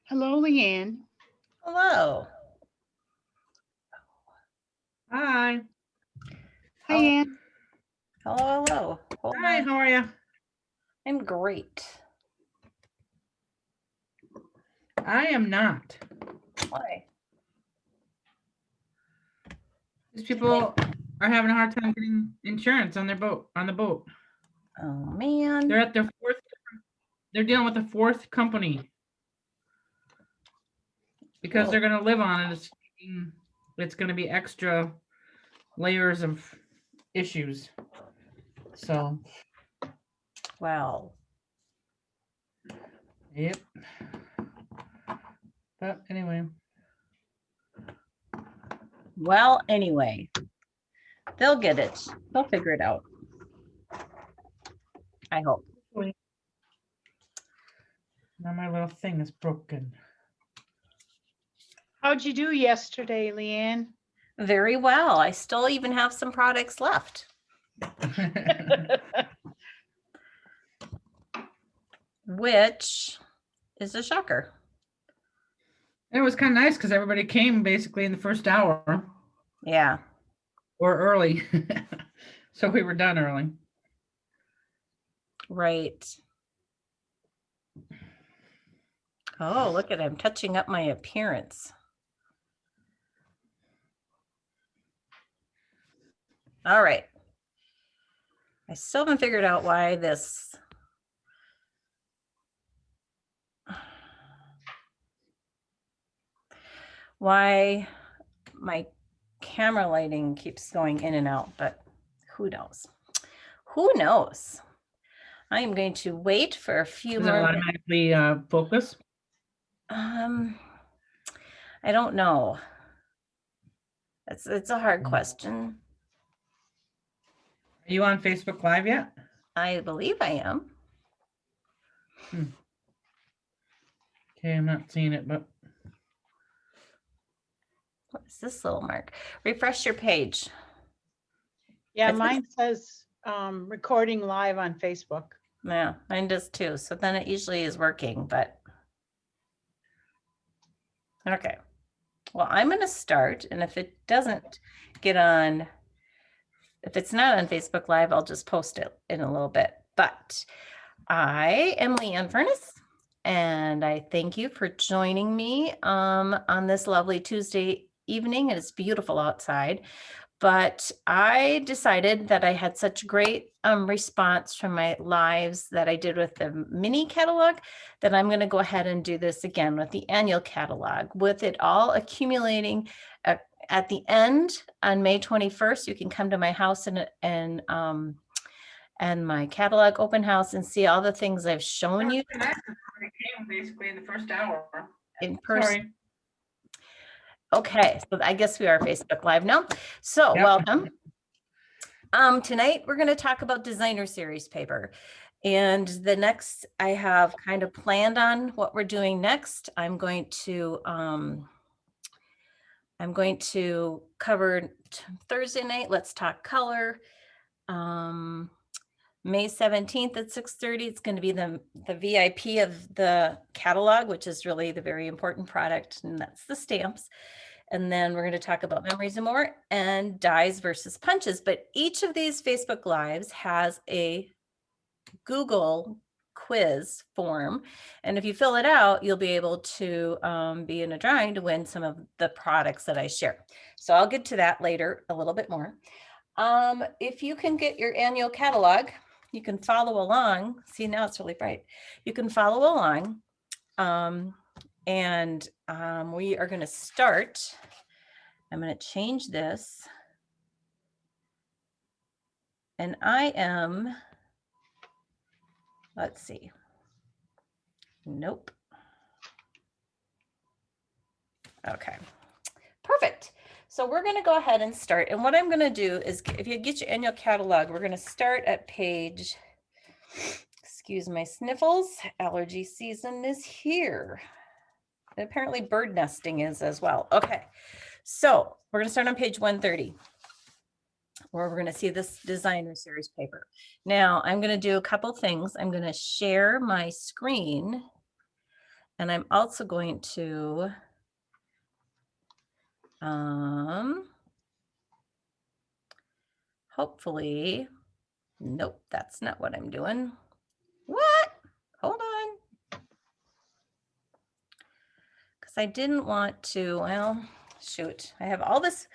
Hello, Leanne. Hello. Hi. Hi, Oh, Ann. hello, hello. Hold Hi, on. how are you? I'm great. I am not. Why? These people are having a hard time getting insurance on their boat, on the boat. Oh man. They're at their fourth, they're dealing with a fourth company because Well, they're going to live on it. It's going to be extra layers of issues. So, wow. yep. But anyway. Well, anyway, they'll get it. They'll figure it out. I hope. Now my little thing is broken. How'd you do yesterday, Leanne? Very well. I still even have some products left. Which is a shocker. It was kind of nice because everybody came basically in the first hour. Yeah. Or early. So we were done early. Right. Oh, look at I'm touching up my appearance. All right. I still haven't figured out why why my camera lighting keeps going in and out, but who knows? Who knows? I am going to wait for a few Does it more automatically focus? I don't know. It's a hard question. Are you on Facebook Live yet? I believe I am. Okay, I'm not seeing it, but What is this little mark? Refresh your page. Yeah, It's- mine says recording live on Facebook. Yeah, mine does too. So then it usually is working, but okay. Well, I'm going to start, and if it doesn't get on, if it's not on Facebook Live, I'll just post it in a little bit. But I am Leanne Furness, and I thank you for joining me on this lovely Tuesday evening. It is beautiful outside, but I decided that I had such great response from my lives that I did with the mini catalog that I'm going to go ahead and do this again with the annual catalog, with it all accumulating at the end on May 21st. You can come to my house and my catalog open house and see all the things I've shown you it came basically in the first hour. in person. Sorry. Okay, so I guess we are Facebook Live now. So Yep. welcome. Tonight we're going to talk about designer series paper. And the next, I have kind of planned on what we're doing next. I'm going to cover Thursday night, Let's Talk Color. May 17th at 6:30, it's going to be the VIP of the catalog, which is really the very important product, and that's the stamps. And then we're going to talk about memories and more, and dies versus punches. But each of these Facebook Lives has a Google quiz form. And if you fill it out, you'll be able to be in a drawing to win some of the products that I share. So I'll get to that later a little bit more. If you can get your annual catalog, you can follow along. See, now it's really bright. You can follow along. We are going to start. I'm going to change this. And I am, let's see. Nope. Okay, perfect. So we're going to go ahead and start. And what I'm going to do is, if you get your annual catalog, we're going to start at page, excuse my sniffles, allergy season is here. And apparently bird nesting is as well. Okay, so we're going to start on page 130, where we're going to see this designer series paper. Now I'm going to do a couple things. I'm going to share my screen, And I'm also going to hopefully, nope, that's not what I'm doing. What? Hold on. Because I didn't want to, well, shoot. I have all this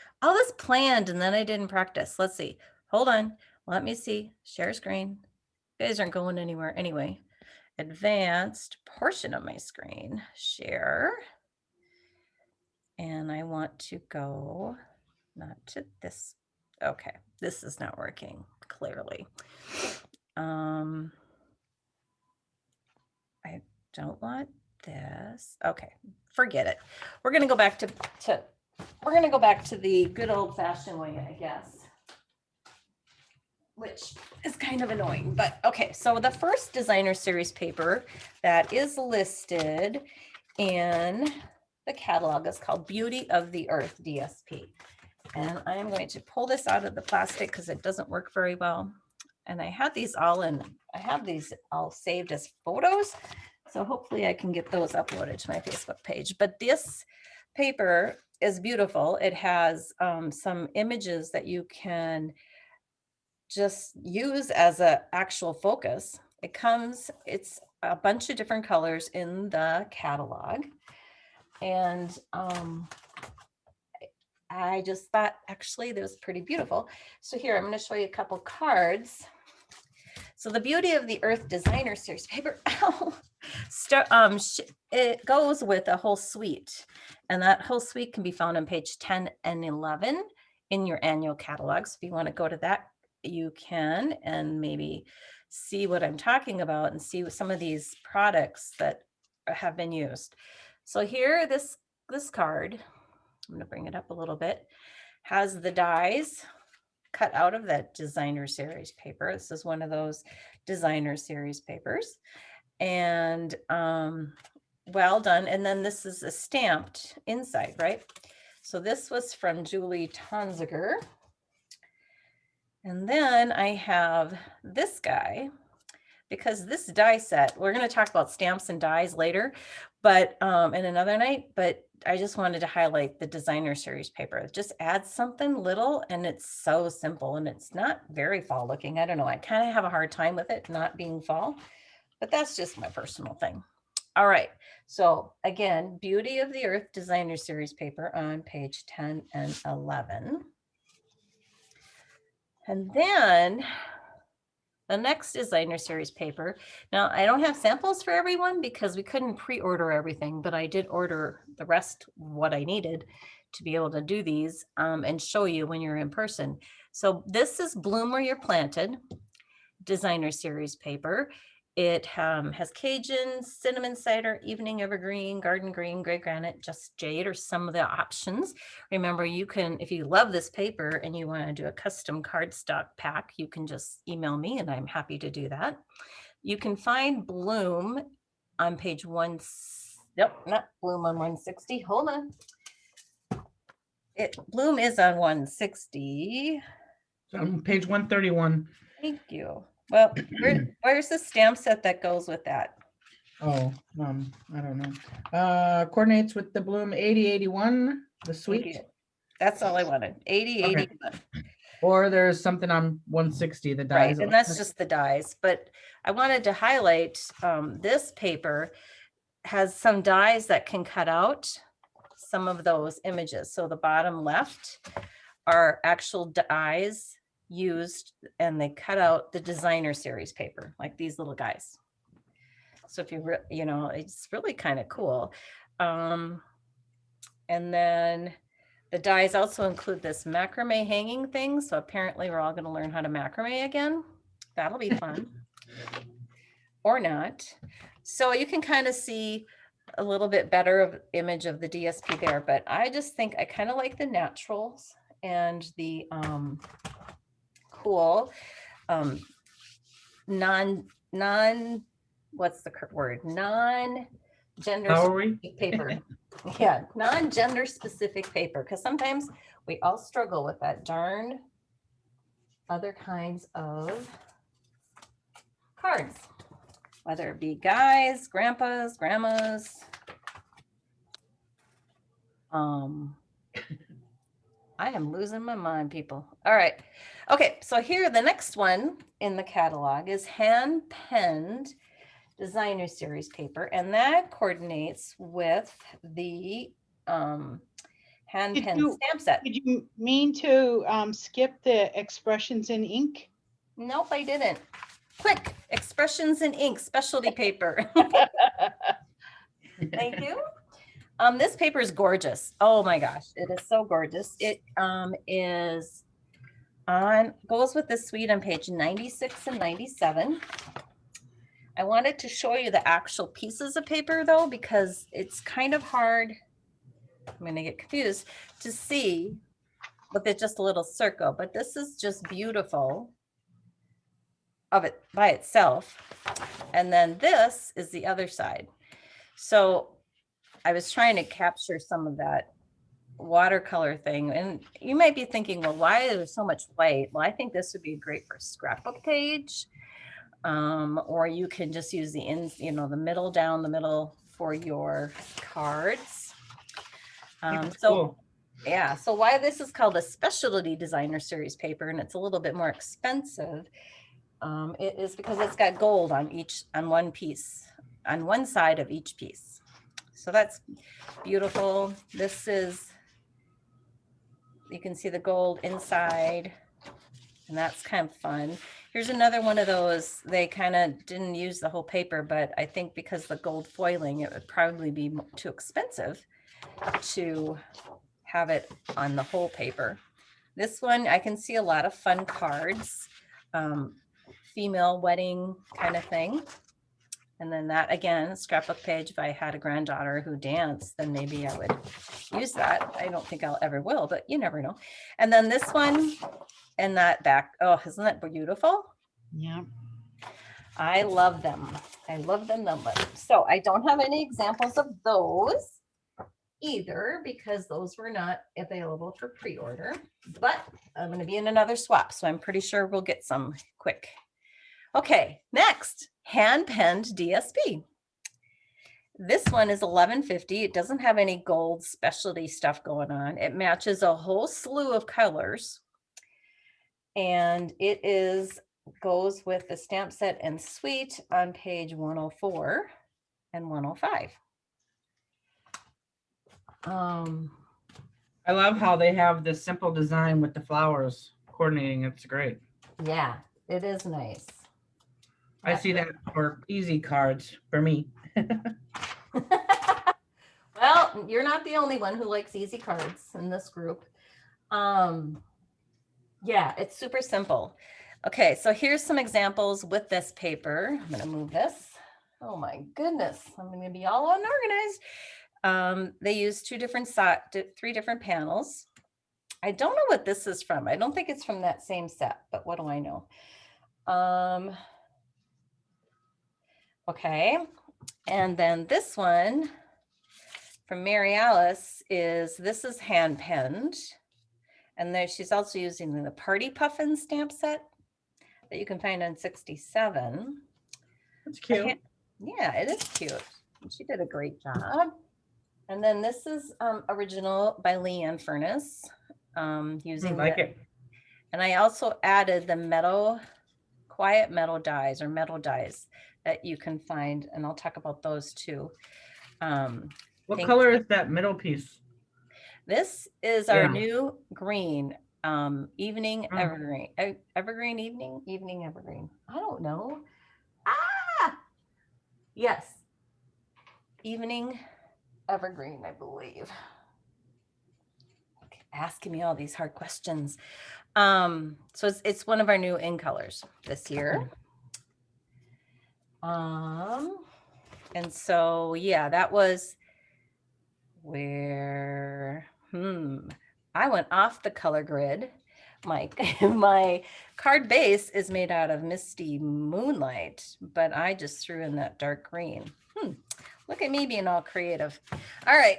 planned and then I didn't practice. Let's see. Hold on. Let me see. Share screen. You guys aren't going anywhere anyway. Advanced portion of my screen. Share. And I want to go not to this. Okay, this is not working clearly. I don't want this. Okay, forget it. We're gonna go back to the good old fashioned way, I guess. Which is kind of annoying, but okay. So the first designer series paper that is listed in the catalog is called Beauty of the Earth DSP. And I am going to pull this out of the plastic because it doesn't work very well. And I have these all saved as photos. So hopefully I can get those uploaded to my Facebook page. But this paper is beautiful. It has some images that you can just use as an actual focus. It's a bunch of different colors in the catalog. And I just thought actually that was pretty beautiful. So here, I'm going to show you a couple cards. So the Beauty of the Earth Designer Series paper, it goes with a whole suite. And that whole suite can be found on page 10 and 11 in your annual catalog. So if you want to go to that, you can, and maybe see what I'm talking about and see some of these products that have been used. So here, this card, I'm going to bring it up a little bit, has the dies cut out of that designer series paper. This is one of those designer series papers, and well done. And then this is a stamped inside, right? So this was from Julie Tonziger. And then I have this guy, because this die set, we're going to talk about stamps and dies later, but in another night, but I just wanted to highlight the designer series paper. It just adds something little and it's so simple and it's not very fall looking. I don't know. I kind of have a hard time with it not being fall, but that's just my personal thing. All right. So again, Beauty of the Earth designer series paper on page 10 and 11. And then the next designer series paper. Now, I don't have samples for everyone because we couldn't pre-order everything, but I did order the rest, what I needed to be able to do these and show you when you're in person. So this is Bloom Where You're Planted designer series paper. It has Cajun, cinnamon cider, evening evergreen, garden green, gray granite, just jade are some of the options. Remember, you can, if you love this paper and you want to do a custom cardstock pack, you can just email me and I'm happy to do that. You can find Bloom on page one. Nope, not Bloom on 160. Hold on. Bloom is on 160. On page 131. Thank you. Well, where's the stamp set that goes with that? Oh, I don't know. Coordinates with the Bloom 8081, the suite. That's all I wanted. 8081. Or there's something on 160, the dies. Right, and that's just the dies. But I wanted to highlight this paper has some dies that can cut out some of those images. So the bottom left are actual dies used, and they cut out the designer series paper, like these little guys. So if you, it's really kind of cool. And then the dies also include this macrame hanging thing. So apparently we're all going to learn how to macrame again. That'll be fun. Or not. So you can kind of see a little bit better of image of the DSP there, but I just think I kind of like the naturals and the cool what's the word? Non-gender specific paper. Yeah, non-gender specific paper, because sometimes we all struggle with that darn other kinds of cards, whether it be guys, grandpas, grandmas, I am losing my mind, people. All right. Okay, so here the next one in the catalog is hand penned designer series paper, and that coordinates with the hand Did penned you- stamp set. Did you mean to skip the expressions in ink? Nope, I didn't. Quick, expressions in ink, specialty paper. Thank you. This paper is gorgeous. Oh my gosh, it is so gorgeous. It is goes with the suite on page 96 and 97. I wanted to show you the actual pieces of paper though, because it's kind of hard. I'm going to get confused to see with it just a little circle, but this is just beautiful of it by itself. And then this is the other side. So I was trying to capture some of that watercolor thing. And you might be thinking, well, why is there so much white? Well, I think this would be great for a scrapbook page. Or you can just use the ends, you know, the middle down the middle for your cards. Cool. Yeah, so why this is called a specialty designer series paper and it's a little bit more expensive, it is because it's got gold on one piece, on one side of each piece. So that's beautiful. This is, you can see the gold inside, and that's kind of fun. Here's another one of those. They kind of didn't use the whole paper, but I think because the gold foiling, it would probably be too expensive to have it on the whole paper. This one, I can see a lot of fun cards, female wedding kind of thing. And then that again, scrapbook page. If I had a granddaughter who danced, then maybe I would use that. I don't think I'll ever will, but you never know. And then this one and that back. Oh, isn't that beautiful? Yeah. I love them. I love them. So I don't have any examples of those either because those were not available for pre-order, but I'm going to be in another swap. So I'm pretty sure we'll get some quick. Okay, next, hand penned DSP. This one is $11.50. It doesn't have any gold specialty stuff going on. It matches a whole slew of colors. And it goes with the stamp set and suite on page 104 and 105. I love how they have this simple design with the flowers coordinating. It's great. Yeah, it is nice. I see that for easy cards for me. Well, you're not the only one who likes easy cards in this group. Yeah, it's super simple. Okay, so here's some examples with this paper. I'm going to move this. Oh my goodness, I'm going to be all unorganized. They use three different panels. I don't know what this is from. I don't think it's from that same set, but what do I know? Okay, and then this one from Mary Alice this is hand penned. And there she's also using the Party Puffin stamp set that you can find on 67. That's cute. Yeah, it is cute. She did a great job. And then this is original by Leanne Furness. Using it. And I also added the quiet metal dies that you can find, and I'll talk about those too. What color is that middle piece? This is our new green, evening evergreen. Evergreen evening evergreen. I don't know. Yes. Evening evergreen, I believe. Asking me all these hard questions. So it's one of our new in colors this year. And so yeah, that was where I went off the color grid. My card base is made out of Misty Moonlight, but I just threw in that dark green. Look at me being all creative. All right.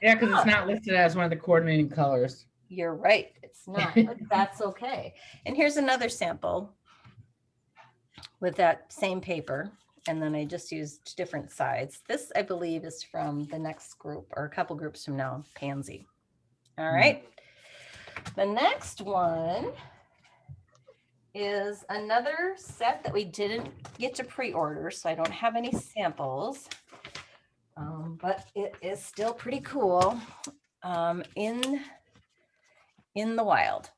Yeah, because it's not listed as one of the coordinating colors. You're right. It's not, but that's okay. And here's another sample with that same paper. and then I just used different sides. This, I believe, is from the next group or a couple groups from now, Pansy. All right. The next one is another set that we didn't get to pre-order, so I don't have any samples, but it is still pretty cool in the wild.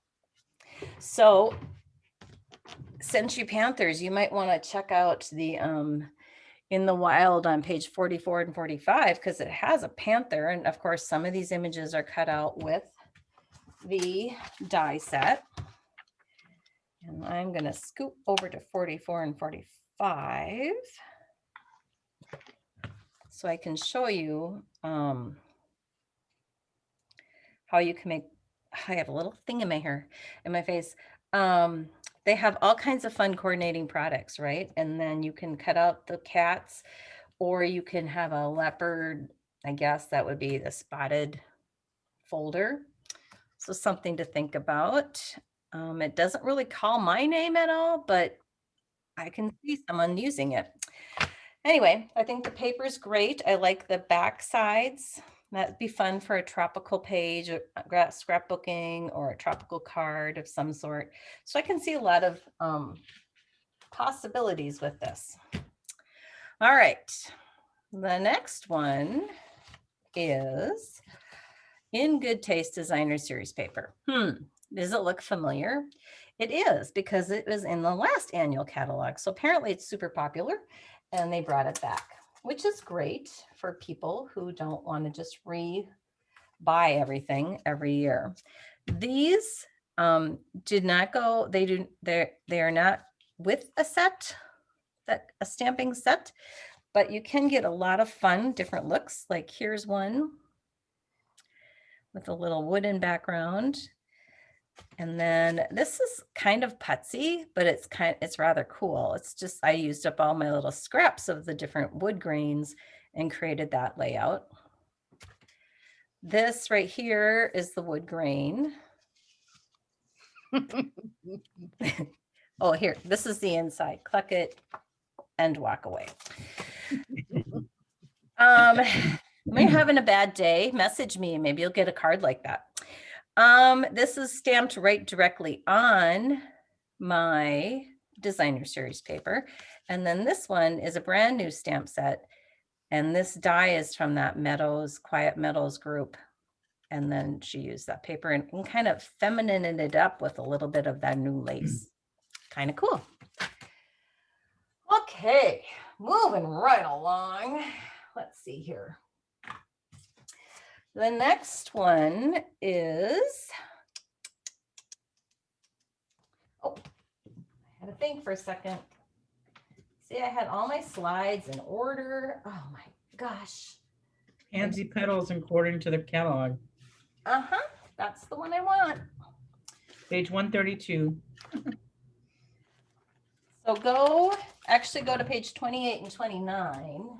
So since you Panthers, you might want to check out the in the wild on page 44 and 45, because it has a panther, and of course some of these images are cut out with the die set. And I'm going to scoop over to 44 and 45 so I can show you how you can make, I have a little thing in my hair, in my face. They have all kinds of fun coordinating products, right? And then you can cut out the cats, or you can have a leopard. I guess that would be the spotted folder. So something to think about. It doesn't really call my name at all, but I can see someone using it. Anyway, I think the paper is great. I like the back sides. That'd be fun for a tropical page, or scrapbooking, or a tropical card of some sort. So I can see a lot of possibilities with this. All right, the next one is In Good Taste Designer Series paper. Does it look familiar? It is, because it was in the last annual catalog. So apparently it's super popular and they brought it back, which is great for people who don't want to just buy everything every year. These did not go, they are not with a set, a stamping set, but you can get a lot of fun, different looks. Like here's one with a little wooden background. And then this is kind of putsy, but it's rather cool. It's just, I used up all my little scraps of the different wood grains and created that layout. This right here is the wood grain. Oh, here, this is the inside. Cluck it and walk away. When you're having a bad day, message me and maybe you'll get a card like that. This is stamped right directly on my designer series paper. And then this one is a brand new stamp set. And this die is from that Quiet Meadows group. And then she used that paper and kind of feminine it up with a little bit of that new lace. Kind of cool. Okay, moving right along. Let's see here. The next one is, oh, I had to think for a second. See, I had all my slides in order. Oh my gosh. Handsy Petals according to the catalog. That's the one I want. Page 132. So go to page 28 and 29.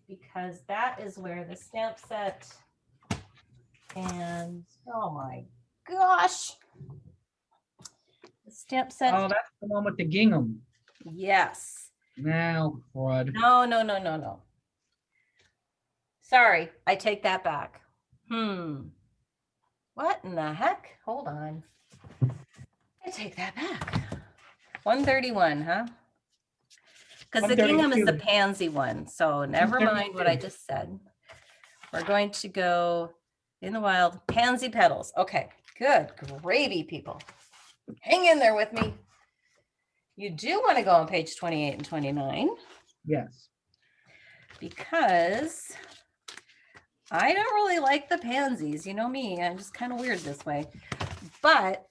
Because that is where the stamp set and, oh my gosh, the stamp set. Oh, that's the one with the gingham. Yes. Now, crud. No. Sorry, I take that back. What in the heck? Hold on. I take that back. 131, huh? Because the gingham is the pansy one. So never mind what I just said. We're going to go in the wild, Handsy Petals. Okay, good gravy, people. Hang in there with me. You do want to go on page 28 and 29. Yes. Because I don't really like the pansies. You know me, I'm just kind of weird this way. But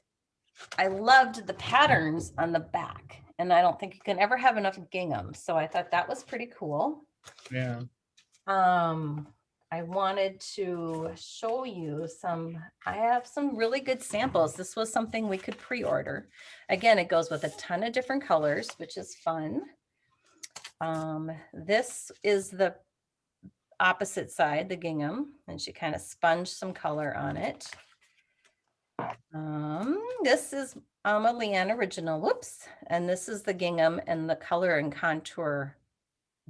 I loved the patterns on the back. And I don't think you can ever have enough gingham. So I thought that was pretty cool. Yeah. I wanted to show you I have some really good samples. This was something we could pre-order. Again, it goes with a ton of different colors, which is fun. This is the opposite side, the gingham, and she kind of sponged some color on it. this is a Leanne original, whoops. And this is the gingham and the color and contour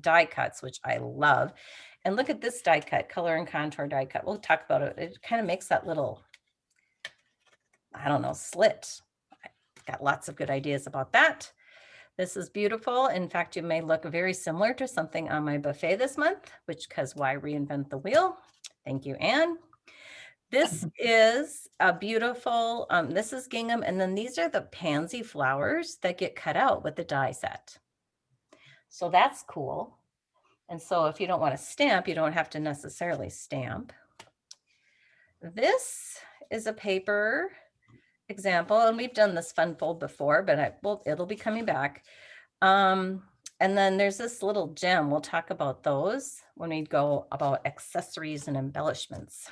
die cuts, which I love. And look at this die cut, color and contour die cut. We'll talk about it. It kind of makes that little, I don't know, slit. I've got lots of good ideas about that. This is beautiful. In fact, you may look very similar to something on my buffet this month, which, because why reinvent the wheel? Thank you, Anne. This is a beautiful, this is gingham. And then these are the pansy flowers that get cut out with the die set. So that's cool. And so if you don't want to stamp, you don't have to necessarily stamp. This is a paper example, and we've done this fun fold before, but it'll be coming back. And then there's this little gem. We'll talk about those when we go about accessories and embellishments.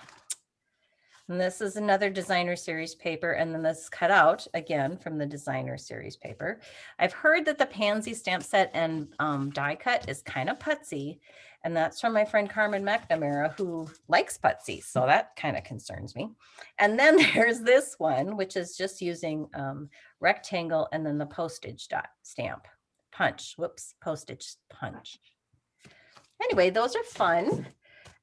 And this is another designer series paper, and then this cut out again from the designer series paper. I've heard that the pansy stamp set and die cut is kind of putsy, and that's from my friend Carmen McNamara, who likes putsy, so that kind of concerns me. And then there's this one, which is just using rectangle and then the postage dot stamp punch. Whoops, postage punch. Anyway, those are fun,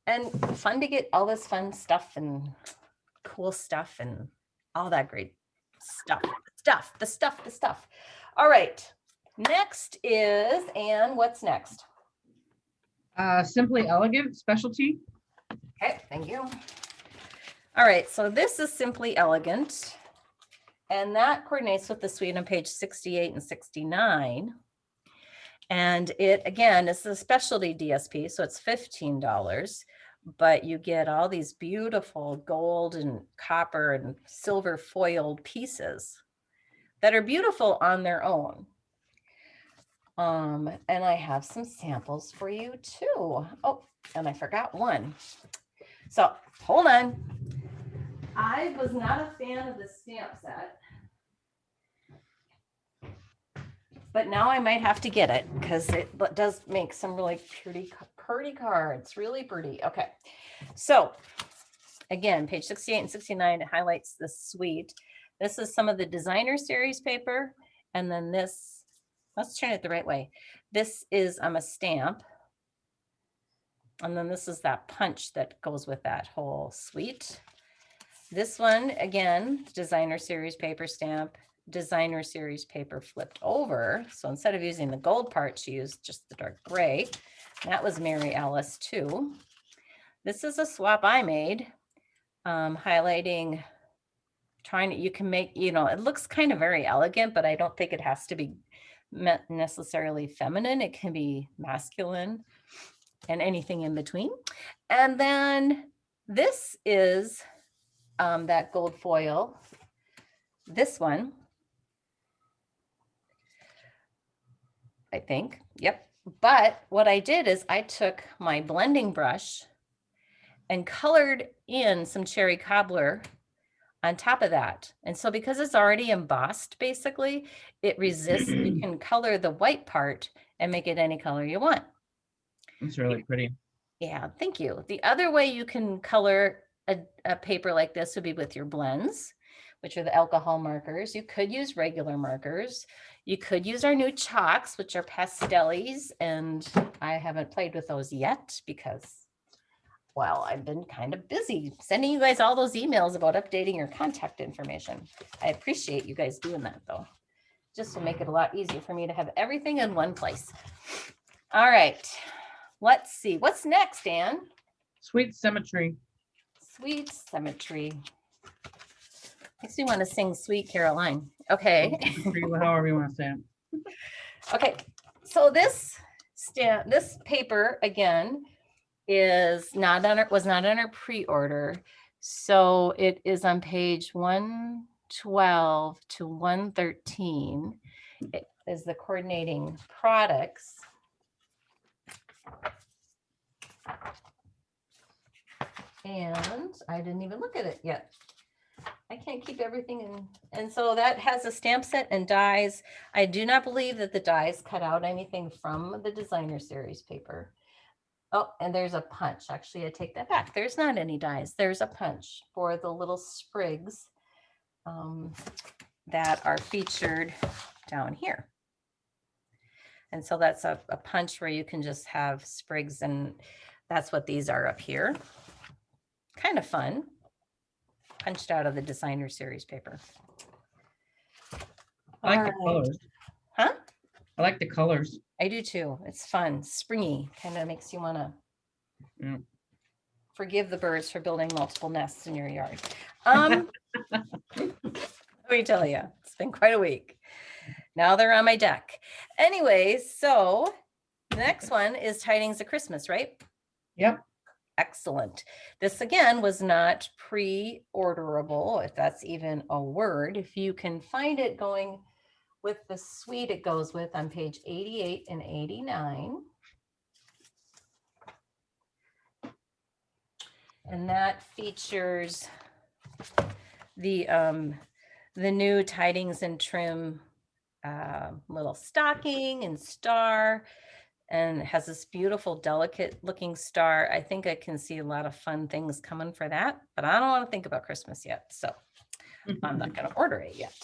and fun to get all this fun stuff and cool stuff and all that great stuff. The stuff. All right. Next is, Anne, what's next? Simply Elegant Specialty. Okay, thank you. All right, so this is Simply Elegant, and that coordinates with the suite on page 68 and 69. And it, again, is a specialty DSP, so it's $15. But you get all these beautiful gold and copper and silver foiled pieces that are beautiful on their own. And I have some samples for you too. Oh, and I forgot one. So hold on. I was not a fan of the stamp set, but now I might have to get it because it does make some really pretty cards, really pretty. Okay, so again, page 68 and 69, it highlights the suite. This is some of the designer series paper, and then this, let's turn it the right way. This is a stamp, and then this is that punch that goes with that whole suite. This one, again, designer series paper stamp, designer series paper flipped over. So instead of using the gold part, she used just the dark gray. That was Mary Alice too. This is a swap I made, highlighting, you can make, it looks kind of very elegant, but I don't think it has to be necessarily feminine. It can be masculine and anything in between. And then this is that gold foil, this one, I think, yep. But what I did is I took my blending brush and colored in some cherry cobbler on top of that. And so because it's already embossed, basically, it resists. You can color the white part and make it any color you want. It's really pretty. Yeah, thank you. The other way you can color a paper like this would be with your blends, which are the alcohol markers. You could use regular markers. You could use our new chalks, which are pastellis, and I haven't played with those yet because, well, I've been kind of busy sending you guys all those emails about updating your contact information. I appreciate you guys doing that, though. Just to make it a lot easier for me to have everything in one place. All right, let's see. What's next, Anne? Sweet Symmetry. Sweet Symmetry. Makes me want to sing Sweet Caroline. Okay. However you want to say it. Okay. So this paper again was not on our pre-order. So it is on page 112 to 113. It is the coordinating products. And I didn't even look at it yet. I can't keep everything in. And so that has a stamp set and dies. I do not believe that the dies cut out anything from the designer series paper. Oh, and there's a punch. Actually, I take that back. There's not any dies. There's a punch for the little sprigs. that are featured down here. And so that's a punch where you can just have sprigs, and that's what these are up here. Kind of fun. Punched out of the designer series paper. I like All the right. colors. Huh? I like the colors. I do too. It's fun, springy, kind of makes you want to forgive the birds for building multiple nests in your yard. Let me tell you, it's been quite a week. Now they're on my deck. Anyways, so the next one is Tidings of Christmas, right? Yep. Excellent. This again was not pre-orderable, if that's even a word. If you can find it going with the suite it goes with on page 88 and 89. And that features the new Tidings and Trim little stocking and star, and it has this beautiful, delicate looking star. I think I can see a lot of fun things coming for that, but I don't want to think about Christmas yet, so I'm not going to order it yet.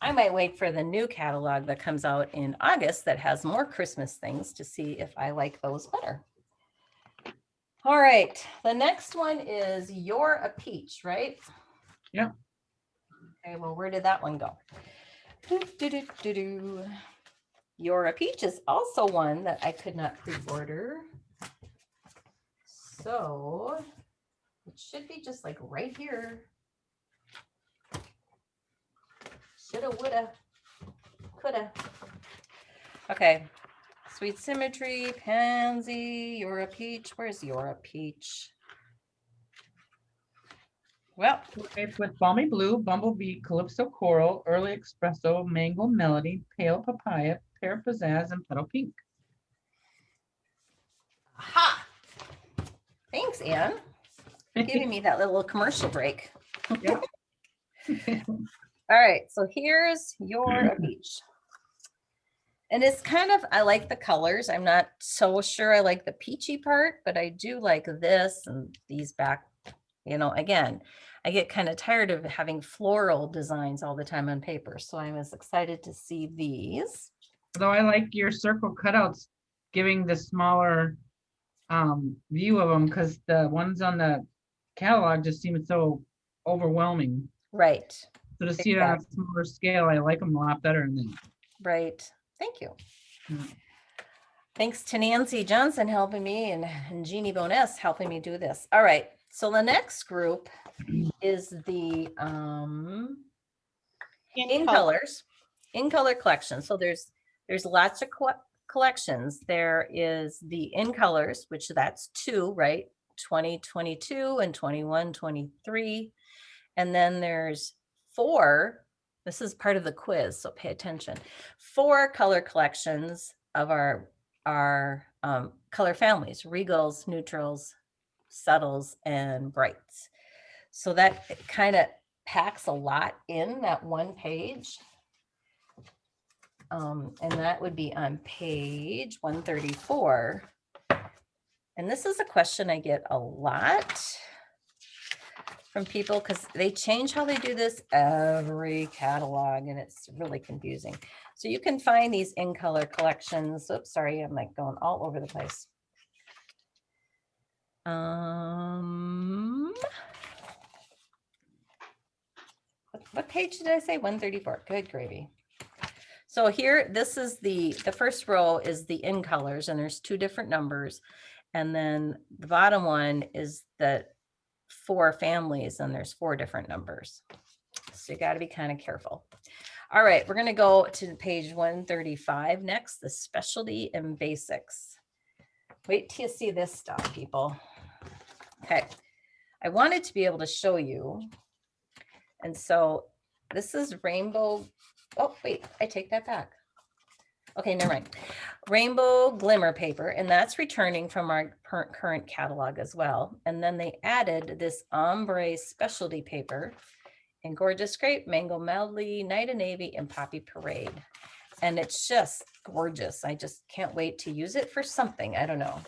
I might wait for the new catalog that comes out in August that has more Christmas things to see if I like those better. All right, the next one is You're a Peach, right? Yeah. Okay, well, where did that one go? You're a Peach is also one that I could not pre-order. So it should be just like right here. Shoulda, woulda, coulda. Okay. Sweet Symmetry, Pansy, You're a Peach. Where's You're a Peach? Well, It's with Balmy Blue, Bumblebee, Calypso Coral, Early Espresso, Mango Melody, Pale Papaya, Pear Pizzazz, and Petal Pink. aha! Thanks, Anne, for giving me that little commercial break. Yep. All right, so here's You're a Peach. And it's kind of, I like the colors. I'm not so sure I like the peachy part, but I do like this and these back, you know, again, I get kind of tired of having floral designs all the time on paper. So I was excited to see these. Although I like your circle cutouts giving the smaller view of them, because the ones on the catalog just seem so overwhelming. Right. So to see it on a smaller scale, I like them a lot better than that. Right. Thank you. Yeah. Thanks to Nancy Johnson helping me and Jeannie Boness helping me do this. All right. So the next group is the in colors, in color collection. So there's lots of collections. There is the in colors, which that's 2, right? 2022 and 21-23. And then there's 4. This is part of the quiz, so pay attention. 4 color collections of our color families: regals, neutrals, subtles, and brights. So that kind of packs a lot in that one page. And that would be on page 134. And this is a question I get a lot from people because they change how they do this every catalog, and it's really confusing. So you can find these in color collections. Oops, sorry, I'm like going all over the place. What page did I say? 134. Good gravy. So here, this is the first row is the in colors, and there's 2 different numbers. And then the bottom one is the 4 families, and there's 4 different numbers. So you got to be kind of careful. All right, we're going to go to page 135 next, the specialty and basics. Wait till you see this stuff, people. Okay, I wanted to be able to show you. And so this is rainbow. Oh, wait, I take that back. Okay, never mind. Rainbow glimmer paper, and that's returning from our current catalog as well. And then they added this ombre specialty paper in Gorgeous Grape, Mango Melody, Night of Navy, and Poppy Parade. And it's just gorgeous. I just can't wait to use it for something. I don't know.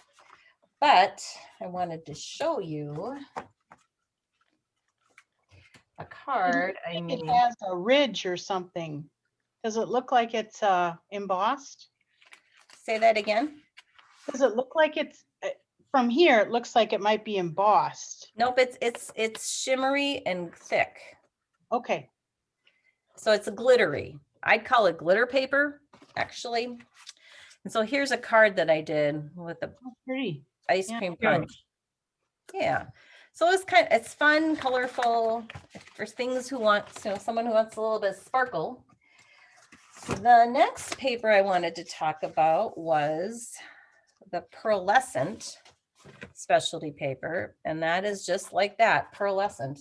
But I wanted to show you a card I It made. has a ridge or something. Does it look like it's embossed? Say that again. Does it look like it's from here? It looks like it might be embossed. Nope, it's shimmery and thick. Okay. So it's glittery. I'd call it glitter paper, actually. And so here's a card that I did with the Oh, pretty. ice Yeah, cream cute. punch. Yeah. So it's fun, colorful for things who want, someone who wants a little bit of sparkle. The next paper I wanted to talk about was the Pearlescent specialty paper, and that is just like that, pearlescent.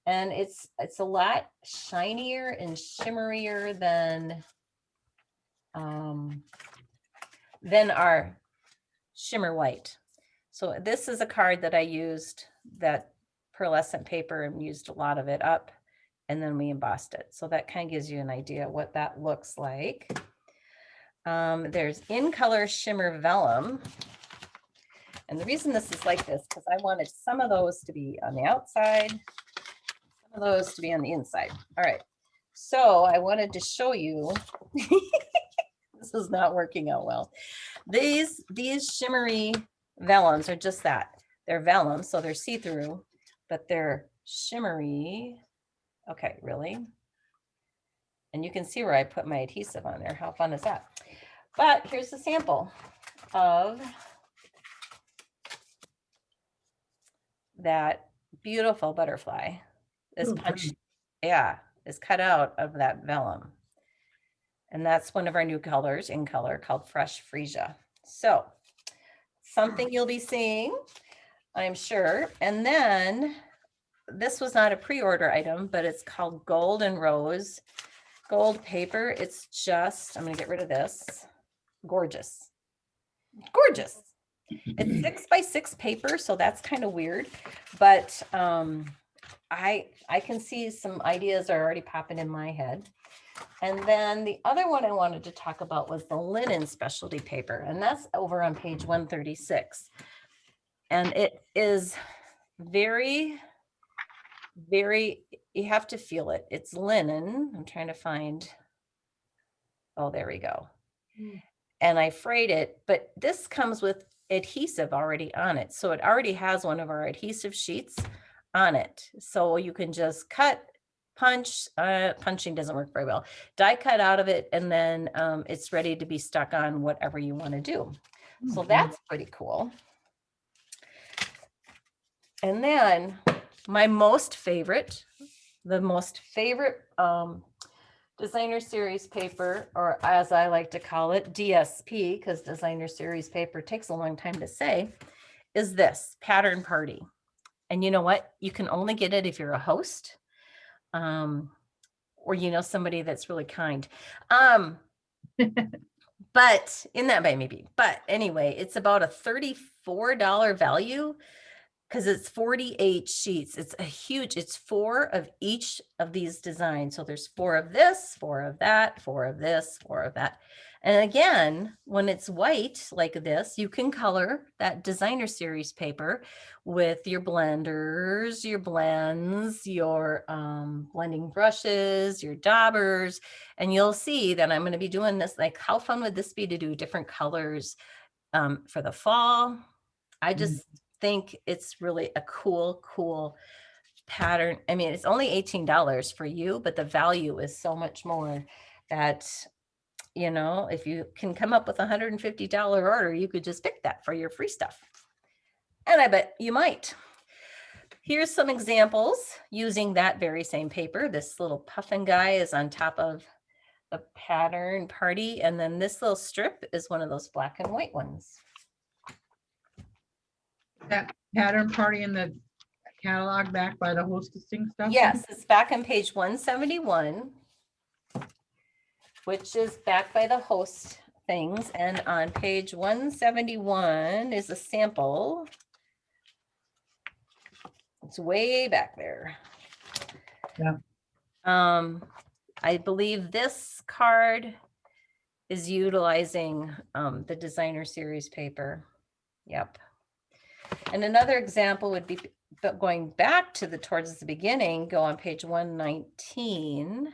And it's a lot shinier and shimmerier than our shimmer white. So this is a card that I used, that pearlescent paper, and used a lot of it up, and then we embossed it. So that kind of gives you an idea what that looks like. There's in color Shimmer Vellum. And the reason this is like this, because I wanted some of those to be on the outside, some of those to be on the inside. All right. So I wanted to show you, this is not working out well. These shimmery vellums are just that. They're vellum, so they're see-through, but they're shimmery. Okay, really? And you can see where I put my adhesive on there. How fun is that? But here's the sample of that beautiful butterfly. This punch, yeah, is cut out of that vellum. And that's one of our new colors in color called Fresh Freesia. So something you'll be seeing, I'm sure. And then this was not a pre-order item, but it's called Gold and Rose gold paper. It's just, I'm going to get rid of this. Gorgeous. Gorgeous. It's 6 by 6 paper, so that's kind of weird, but I can see some ideas are already popping in my head. And then the other one I wanted to talk about was the linen specialty paper, and that's over on page 136. And it is very, very, you have to feel it. It's linen. I'm trying to find, oh, there we go. And I frayed it, but this comes with adhesive already on it. So it already has one of our adhesive sheets on it. So you can just cut, punch, punching doesn't work very well, die cut out of it, and then it's ready to be stuck on whatever you want to do. So that's pretty cool. And then my most favorite, the most favorite designer series paper, or as I like to call it, DSP, because designer series paper takes a long time to say, is this Pattern Party. And you know what? You can only get it if you're a host, or somebody that's really kind. But in that way, maybe. But anyway, it's about a $34 value, because it's 48 sheets. It's a huge, it's 4 of each of these designs. So there's 4 of this, 4 of that, 4 of this, 4 of that. And again, when it's white like this, you can color that designer series paper with your blenders, your blends, your blending brushes, your daubers. And you'll see that I'm going to be doing this. Like, how fun would this be to do different colors for the fall? I just think it's really a cool pattern. I mean, it's only $18 for you, but the value is so much more that, if you can come up with a $150 order, you could just pick that for your free stuff. And I bet you might. Here's some examples using that very same paper. This little puffin guy is on top of the Pattern Party. And then this little strip is one of those black and white ones. That Pattern Party in the catalog back by the hostessing stuff? Yes, it's back on page 171, which is back by the host things. And on page 171 is a sample. It's way back there. Yeah. I believe this card is utilizing the designer series paper. Yep. And another example would be going back to towards the beginning, go on page 119.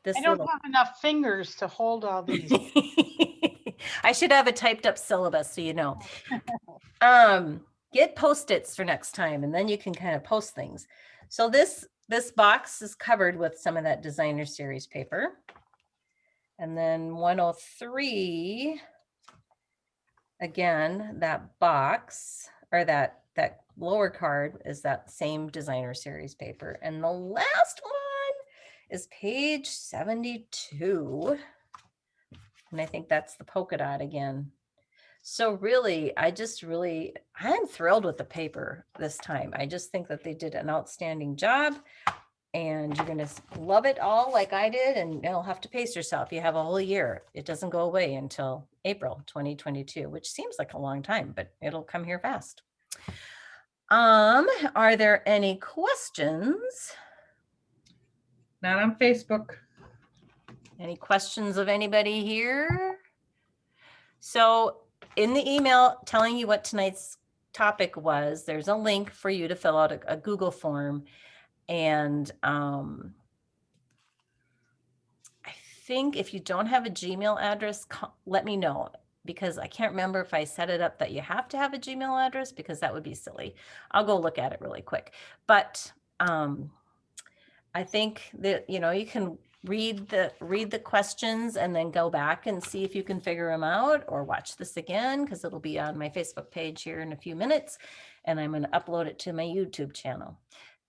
This I don't little have enough fingers to hold all these. I should have a typed up syllabus so you know. Get Post-its for next time, and then you can kind of post things. So this box is covered with some of that designer series paper. And then 103, again, that box or that lower card is that same designer series paper. And the last one is page 72. And I think that's the polka dot again. So really, I'm thrilled with the paper this time. I just think that they did an outstanding job, and you're going to love it all like I did, and you'll have to pace yourself. You have a whole year. It doesn't go away until April 2022, which seems like a long time, but it'll come here fast. Are there any questions? Not on Facebook. Any questions of anybody here? So in the email telling you what tonight's topic was, there's a link for you to fill out a Google form. And I think if you don't have a Gmail address, let me know, because I can't remember if I set it up that you have to have a Gmail address, because that would be silly. I'll go look at it really quick. But I think that, you know, you can read the questions and then go back and see if you can figure them out, or watch this again, because it'll be on my Facebook page here in a few minutes, and I'm going to upload it to my YouTube channel.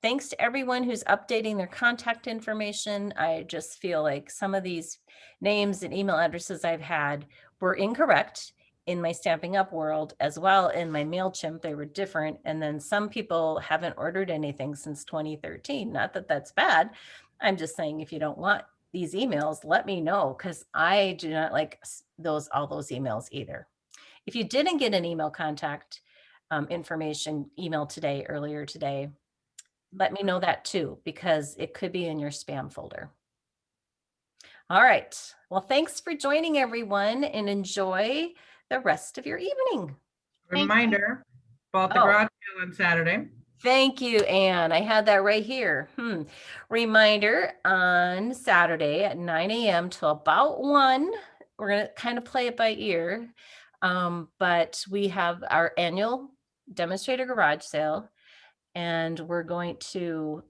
Thanks to everyone who's updating their contact information. I just feel like some of these names and email addresses I've had were incorrect in my Stamping Up world, as well in my MailChimp, they were different. And then some people haven't ordered anything since 2013. Not that that's bad. I'm just saying, if you don't want these emails, let me know, because I do not like all those emails either. If you didn't get an email contact information email earlier today, let me know that too, because it could be in your spam folder. All right. Well, thanks for joining, everyone, and enjoy the rest of your evening. Reminder about the garage sale on Saturday. Thank you, Anne. I had that right here. Reminder on Saturday at 9 a.m. till about 1. We're going to kind of play it by ear. But we have our annual demonstrator garage sale, and we're going to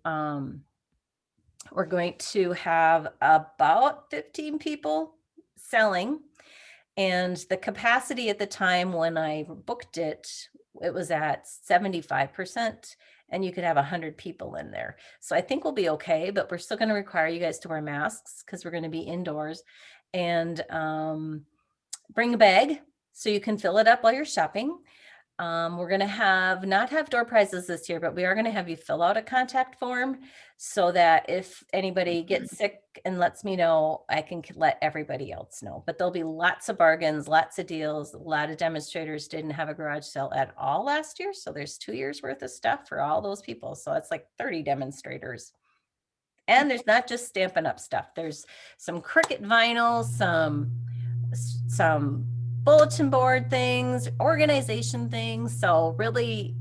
have about 15 people selling. And the capacity at the time when I booked it, it was at 75%, and you could have 100 people in there. So I think we'll be okay, but we're still going to require you guys to wear masks because we're going to be indoors, and bring a bag so you can fill it up while you're shopping. We're going to not have door prizes this year, but we are going to have you fill out a contact form so that if anybody gets sick and lets me know, I can let everybody else know. But there'll be lots of bargains, lots of deals. A lot of demonstrators didn't have a garage sale at all last year. So there's 2 years worth of stuff for all those people. So it's like 30 demonstrators. And there's not just Stampin' Up stuff. There's some Cricut vinyl, some bulletin board things, organization things. So really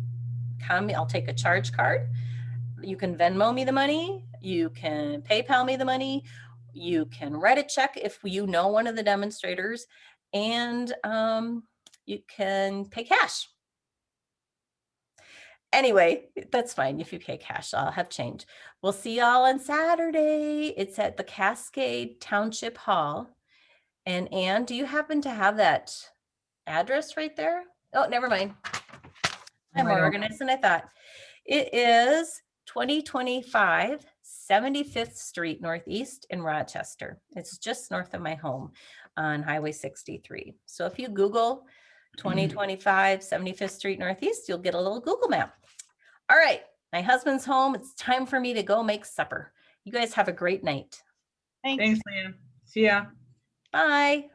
come, I'll take a charge card. You can Venmo me the money. You can PayPal me the money. You can write a check if you know one of the demonstrators, and you can pay cash. Anyway, that's fine. If you pay cash, I'll have change. We'll see y'all on Saturday. It's at the Cascade Township Hall. And Anne, do you happen to have that address right there? Oh, never mind. I'm more organized than I thought. It is 2025 75th Street Northeast in Rochester. It's just north of my home on Highway 63. So if you Google 2025 75th Street Northeast, you'll get a little Google map. All right, my husband's home. It's time for me to go make supper. You guys have a great night. Thanks, Leanne. See ya. Bye.